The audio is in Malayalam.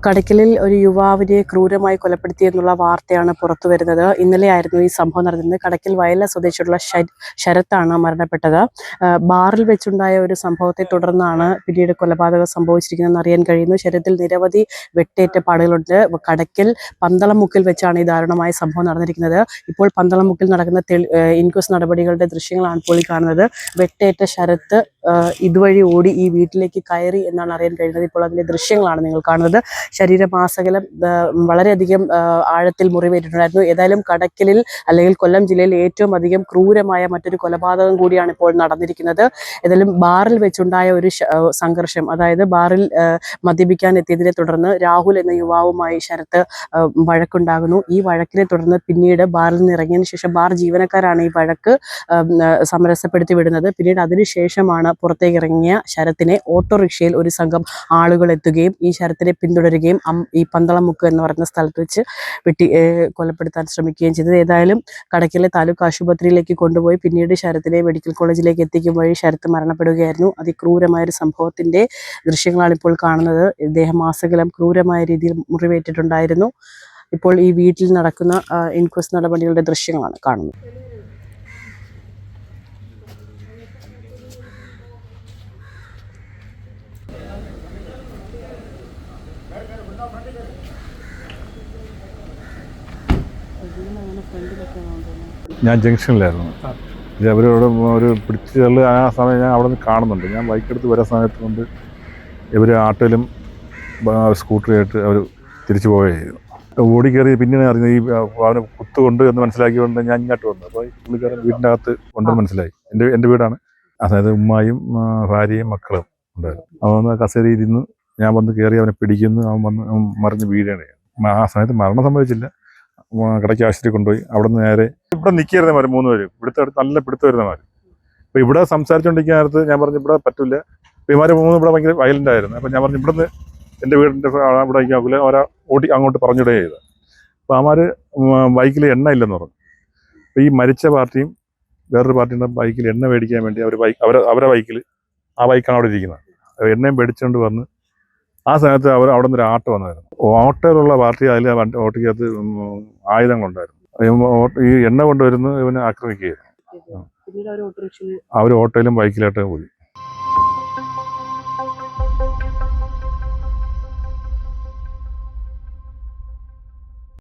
കടയ്ക്കലിൽ ഒരു യുവാവിനെ ക്രൂരമായി കൊലപ്പെടുത്തിയെന്നുള്ള വാർത്തയാണ് പുറത്തു വരുന്നത്. ഇന്നലെയായിരുന്നു ഈ സംഭവം നടന്നത്. കടയ്ക്കൽ വയല സ്വദേശിയുള്ള ശരത്താണ് മരണപ്പെട്ടത്. ബാറിൽ വെച്ചുണ്ടായ ഒരു സംഭവത്തെ തുടർന്നാണ് പിന്നീട് കൊലപാതകം സംഭവിച്ചിരിക്കുന്നതെന്ന് അറിയാൻ കഴിയുന്നു. ശരീരത്തിൽ നിരവധി വെട്ടേറ്റ പാടുകളുണ്ട്. കടയ്ക്കൽ പന്തളമുക്കിൽ വെച്ചാണ് ഈ ദാരുണമായ സംഭവം നടന്നിരിക്കുന്നത്. ഇപ്പോൾ പന്തളമുക്കിൽ നടക്കുന്ന ഇൻക്വസ്റ്റ് നടപടികളുടെ ദൃശ്യങ്ങളാണ് ഇപ്പോൾ ഈ കാണുന്നത്. വെട്ടേറ്റ ശരത്ത് ഇതുവഴി ഓടി ഈ വീട്ടിലേക്ക് കയറി എന്നാണ് അറിയാൻ കഴിയുന്നത്. ഇപ്പോൾ അതിൻ്റെ ദൃശ്യങ്ങളാണ് നിങ്ങൾ കാണുന്നത്. ശരീരമാസകലം വളരെയധികം ആഴത്തിൽ മുറിവേറ്റിട്ടുണ്ടായിരുന്നു. ഏതായാലും കടയ്ക്കലിൽ അല്ലെങ്കിൽ കൊല്ലം ജില്ലയിൽ ഏറ്റവും അധികം ക്രൂരമായ മറ്റൊരു കൊലപാതകം കൂടിയാണ് ഇപ്പോൾ നടന്നിരിക്കുന്നത്. ഏതായാലും ബാറിൽ വെച്ചുണ്ടായ ഒരു സംഘർഷം, അതായത് ബാറിൽ മദ്യപിക്കാൻ എത്തിയതിനെ തുടർന്ന് രാഹുൽ എന്ന യുവാവുമായി ശരത്ത് വഴക്കുണ്ടാകുന്നു. ഈ വഴക്കിനെ തുടർന്ന് പിന്നീട് ബാറിൽ നിന്ന് ഇറങ്ങിയതിനു ശേഷം ബാർ ജീവനക്കാരാണ് ഈ വഴക്ക് സമരസപ്പെടുത്തി വിടുന്നത്. പിന്നീട് അതിനുശേഷമാണ് പുറത്തേക്ക് ഇറങ്ങിയ ശരത്തിനെ ഓട്ടോറിക്ഷയിൽ ഒരു സംഘം ആളുകൾ എത്തുകയും ഈ ശരത്തിനെ പിന്തുടരുകയും ഈ പന്തളമുക്ക് എന്ന് പറയുന്ന സ്ഥലത്ത് വെച്ച് കൊലപ്പെടുത്താൻ ശ്രമിക്കുകയും ചെയ്തത്. ഏതായാലും കടയ്ക്കലെ താലൂക്ക് ആശുപത്രിയിലേക്ക് കൊണ്ടുപോയി പിന്നീട് ശരത്തിനെ മെഡിക്കൽ കോളേജിലേക്ക് എത്തിക്കും വഴി ശരത്ത് മരണപ്പെടുകയായിരുന്നു. അതിക്രൂരമായൊരു സംഭവത്തിൻ്റെ ദൃശ്യങ്ങളാണ് ഇപ്പോൾ കാണുന്നത്. ദേഹമാസകലം ക്രൂരമായ രീതിയിൽ മുറിവേറ്റിട്ടുണ്ടായിരുന്നു. ഇപ്പോൾ ഈ വീട്ടിൽ നടക്കുന്ന ഇൻക്വസ്റ്റ് നടപടികളുടെ ദൃശ്യങ്ങളാണ് കാണുന്നത്. ഞാൻ ജംഗ്ഷനിലായിരുന്നു. അവരോട് ഒരു പിടിച്ചു തള്ളി ആ സമയം ഞാൻ അവിടെ നിന്ന് കാണുന്നുണ്ട്. ഞാൻ ബൈക്കെടുത്ത് വരുന്ന സമയത്ത് കൊണ്ട് ഇവർ ആട്ടോയിലും സ്കൂട്ടറിയായിട്ട് അവർ തിരിച്ചു പോവുകയും ചെയ്തു. ഓടിക്കയറി പിന്നീട് അറിഞ്ഞത് ഈ അവന് കുത്തുകൊണ്ട് എന്ന് മനസ്സിലാക്കിക്കൊണ്ട് ഞാൻ ഇങ്ങോട്ട് വന്നു. അപ്പോൾ ഈ പുള്ളിക്കാരൻ വീടിൻ്റെ അകത്ത് ഉണ്ടെന്ന് മനസ്സിലായി. എൻ്റെ വീടാണ്. അതായത് ഉമ്മായും ഭാര്യയും മക്കളും ഉണ്ടായിരുന്നു. അവൻ കസേരയിൽ ഇരുന്ന് ഞാൻ വന്ന് കയറി അവനെ പിടിക്കുന്നു. അവൻ വന്ന് മറിഞ്ഞ് വീഴുകയാണ്. ആ സമയത്ത് മരണം സംഭവിച്ചില്ല. കടയ്ക്ക് ആശുപത്രി കൊണ്ടുപോയി. അവിടെ നിന്ന് നേരെ ഇവിടെ നിൽക്കിയിരുന്നമാർ 3 പേര് നല്ല പിടുത്തം വരുന്നമാർ. അപ്പോൾ ഇവിടെ സംസാരിച്ചുകൊണ്ടിരിക്കുന്ന നേരത്ത് ഞാൻ പറഞ്ഞു ഇവിടെ പറ്റില്ല. അപ്പോൾ ഇവന്മാർ 3 ഇവിടെ ഭയങ്കര വയലൻ്റ് ആയിരുന്നു. അപ്പോൾ ഞാൻ പറഞ്ഞു ഇവിടുന്ന് എൻ്റെ വീടിൻ്റെ ഇവിടെ ആക്കില്ല അവരെ ഓടി അങ്ങോട്ട് പറഞ്ഞിടുകയും ചെയ്തത്. അപ്പോൾ അവന്മാർ ബൈക്കിൽ എണ്ണ ഇല്ലെന്ന് പറഞ്ഞു. അപ്പോൾ ഈ മരിച്ച പാർട്ടിയും വേറൊരു പാർട്ടിയുടെ ബൈക്കിൽ എണ്ണ മേടിക്കാൻ വേണ്ടി അവരെ ബൈക്കിൽ ആ ബൈക്കാണ് അവിടെ ഇരിക്കുന്നത്. എണ്ണയും മേടിച്ചുകൊണ്ട് വന്ന് ആ സമയത്ത് അവിടെ നിന്ന് ഒരു ആട്ടോ വന്നായിരുന്നു. ഓട്ടോയിലുള്ള പാർട്ടി അതിൽ ഓട്ടോയ്ക്കകത്ത് ആയുധങ്ങളുണ്ടായിരുന്നു. ഈ എണ്ണ കൊണ്ടുവരുന്നു ഇവനെ ആക്രമിക്കുകയായിരുന്നു. അവർ ഓട്ടോയിലും ബൈക്കിലായിട്ട് പോയി.